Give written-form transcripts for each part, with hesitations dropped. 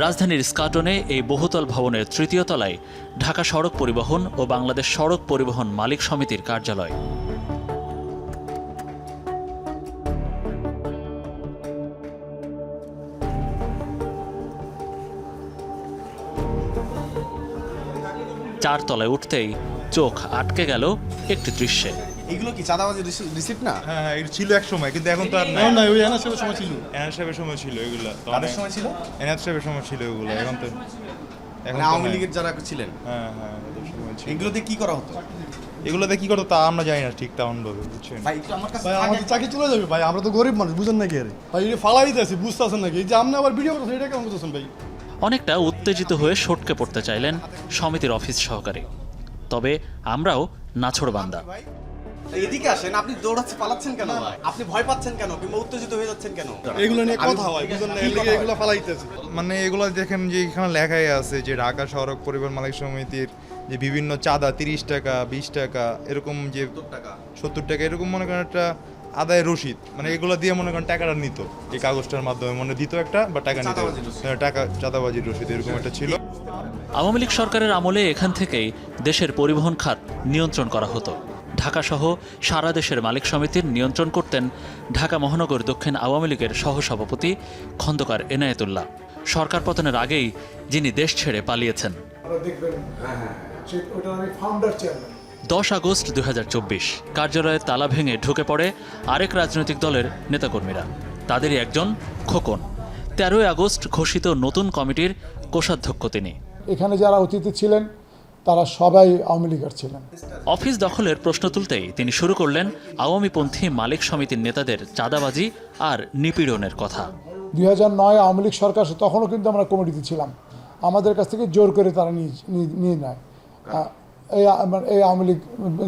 রাজধানীর স্কাটনে এই বহুতল ভবনের তৃতীয় তলায় ঢাকা সড়ক পরিবহন ও বাংলাদেশ সড়ক পরিবহন মালিক সমিতির কার্যালয়। চার তলায় উঠতেই চোখ আটকে গেল একটি দৃশ্যে। এগুলো কি চাঁদাবাজি রিসিপ্ট না? হ্যাঁ এটা ছিল এক সময়, কিন্তু এখন তো আর নাই। ওই এনআর সাহেবের সময় ছিল, এনআর সাহেবের সময় ছিল এগুলো। কাদের সময় ছিল? এনআর সাহেবের সময় ছিল এগুলো, এখন তো মানে আওয়ামী লীগের যারা ছিলেন। হ্যাঁ ওদের সময় ছিল। এগুলোতে কি করা হতো? এগুলোতে কি করতো তা আমরা জানি না ঠিক তেমন ভাবে, বুঝছেন? ভাই একটু আমার কাছে ভাই আমাদের চাকরি চলে যাবে ভাই, আমরা তো গরিব মানুষ, বুঝেন নাকি? আরে ভাই এটা ফালাই দিতেছি, বুঝতেছেন নাকি? এই যে আপনি আবার ভিডিও করতেছেন, এটা কেমন করতেছেন ভাই? অনেকটা উত্তেজিত হয়ে সটকে পড়তে চাইলেন সমিতির অফিস সহকারী। তবে আমরাও নাছোড়বান্দা। ভাই এদিকে আসেন, আপনি দৌড়াচ্ছেন পালাচ্ছেন কেন? আপনি ভয় পাচ্ছেন কেন কিংবা উত্তেজিত হয়ে যাচ্ছেন কেন? এগুলো নিয়ে কথা হয়, বুঝেন না? এর লিগে এগুলো ফালাই দিতেছি। মানে এগুলো দেখেন যে এখানে লেখাই আছে যে ঢাকা সড়ক পরিবহন মালিক সমিতির যে বিভিন্ন চাঁদা 30 টাকা 20 টাকা এরকম, যে 70 টাকা এরকম মনে করেন একটা আদায় রসিদ, মানে এগুলো দিয়ে মনে করেন টাকাটা নিত এই কাগজটার মাধ্যমে, মনে দিত একটা বা টাকা নিত, টাকা চাঁদাবাজির রসিদ এরকম একটা ছিল। আওয়ামী লীগ সরকারের আমলে এখান থেকেই দেশের পরিবহন খাত নিয়ন্ত্রণ করা হতো। ঢাকাসহ সারা দেশের মালিক সমিতির নিয়ন্ত্রণ করতেন ঢাকা মহানগর দক্ষিণ আওয়ামী লীগের সহসভাপতি খন্দকার এনায়েতুল্লাহ। সরকার পতনের আগেই যিনি দেশ ছেড়ে পালিয়েছেন। 10 আগস্ট 2024 কার্যালয়ে তালা ভেঙে ঢুকে পড়ে আরেক রাজনৈতিক দলের নেতাকর্মীরা। তাদেরই একজন খোকন। 13 আগস্ট ঘোষিত নতুন কমিটির কোষাধ্যক্ষ তিনি। এখানে যারা অতিথি ছিলেন তারা সবাই আওয়ামী লীগের ছিলেন। অফিস দখলের প্রশ্ন তুলতেই তিনি শুরু করলেন আওয়ামীপন্থী মালিক সমিতির নেতাদের চাঁদাবাজি আর নিপীড়নের কথা। 2009 আওয়ামী লীগ সরকার, তখনও কিন্তু আমরা কমিটিতে ছিলাম। আমাদের কাছ থেকে জোর করে তারা নিয়ে নেয়। এই আওয়ামী লীগ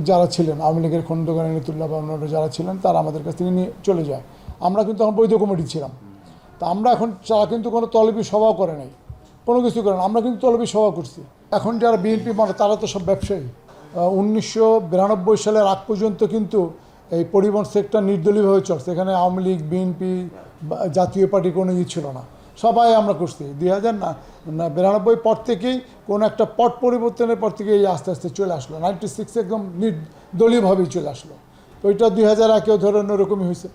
যারা ছিলেন, আওয়ামী লীগের খন্দকার এনায়েতুল্লাহ বা অন্যান্য যারা ছিলেন, তারা আমাদের কাছ থেকে নিয়ে চলে যায়। আমরা কিন্তু তখন বৈধ কমিটি ছিলাম। তা আমরা এখন, তারা কিন্তু কোনো তলবি সভাও করে নাই, কোনো কিছু করে না। আমরা কিন্তু তলবি সভা করছি। এখন যারা বিএনপি মানে তারা তো সব ব্যবসায়ী। 1992 সালের আগ পর্যন্ত কিন্তু এই পরিবহন সেক্টর নির্দলীয়ভাবে চলছে। এখানে আওয়ামী লীগ, বিএনপি, জাতীয় পার্টি কোনো ছিল না, সবাই আমরা করছি। 2092 পর থেকেই কোনো একটা পট পরিবর্তনের পর থেকেই আস্তে আস্তে চলে আসলো। 96 একদম নির্দলীয়ভাবেই চলে আসলো। তো ওইটা 2001-এও ধরে অন্যরকমই হয়েছে,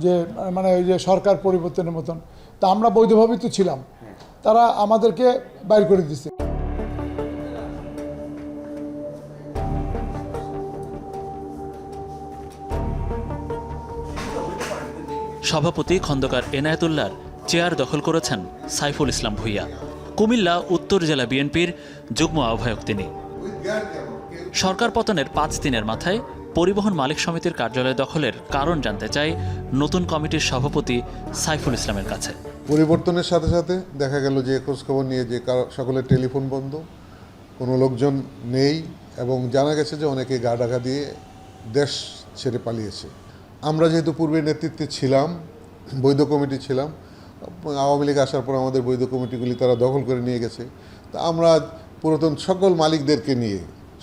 যে মানে ওই যে সরকার পরিবর্তনের মতন। তা আমরা বৈধভাবেই তো ছিলাম, তারা আমাদেরকে বাইর করে দিচ্ছে। সভাপতি খন্দকার এনায়েতুল্লাহর চেয়ার দখল করেছেন সাইফুল ইসলাম ভূঁইয়া। কুমিল্লা উত্তর জেলা বিএনপির যুগ্ম আহ্বায়ক তিনি। সরকার পতনের 5 দিনের মাথায় পরিবহন মালিক সমিতির কার্যালয় দখলের কারণ জানতে চাই নতুন কমিটির সভাপতি সাইফুল ইসলামের কাছে। পরিবর্তনের সাথে সাথে দেখা গেল যে খোঁজখবর নিয়ে যে সকলের টেলিফোন বন্ধ, কোনো লোকজন নেই, এবং জানা গেছে যে অনেকে গা ঢাকা দিয়ে দেশ ছেড়ে পালিয়েছে। আমরা যেহেতু পূর্বে নেতৃত্বে ছিলাম, বৈধ কমিটি ছিলাম, আওয়ামী লীগ আসার পর আমাদের বৈধ কমিটিগুলি তারা দখল করে নিয়ে গেছে। তা আমরা পুরাতন সকল মালিকদেরকে নিয়ে,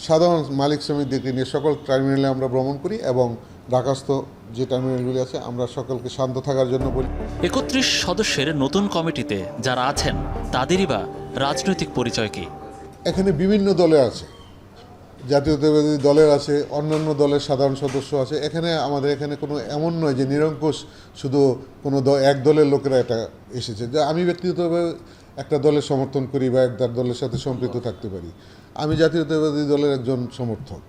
সাধারণ মালিক শ্রমিকদেরকে নিয়ে সকল টার্মিনালে আমরা ভ্রমণ করি, এবং ঢাকাস্থ যে টার্মিনালগুলি আছে আমরা সকলকে শান্ত থাকার জন্য বলি। 31 সদস্যের নতুন কমিটিতে যারা আছেন তাদেরই বা রাজনৈতিক পরিচয় কি? এখানে বিভিন্ন দলে আছে, জাতীয়তাবাদী দলের আছে, অন্যান্য দলের সাধারণ সদস্য আছে। আমাদের এখানে কোনো এমন নয় যে নিরঙ্কুশ শুধু কোনো এক দলের লোকেরা এটা এসেছে। যে আমি ব্যক্তিগতভাবে একটা দলের সমর্থন করি বা একটা দলের সাথে সম্পৃক্ত থাকতে পারি। আমি জাতীয়তাবাদী দলের একজন সমর্থক।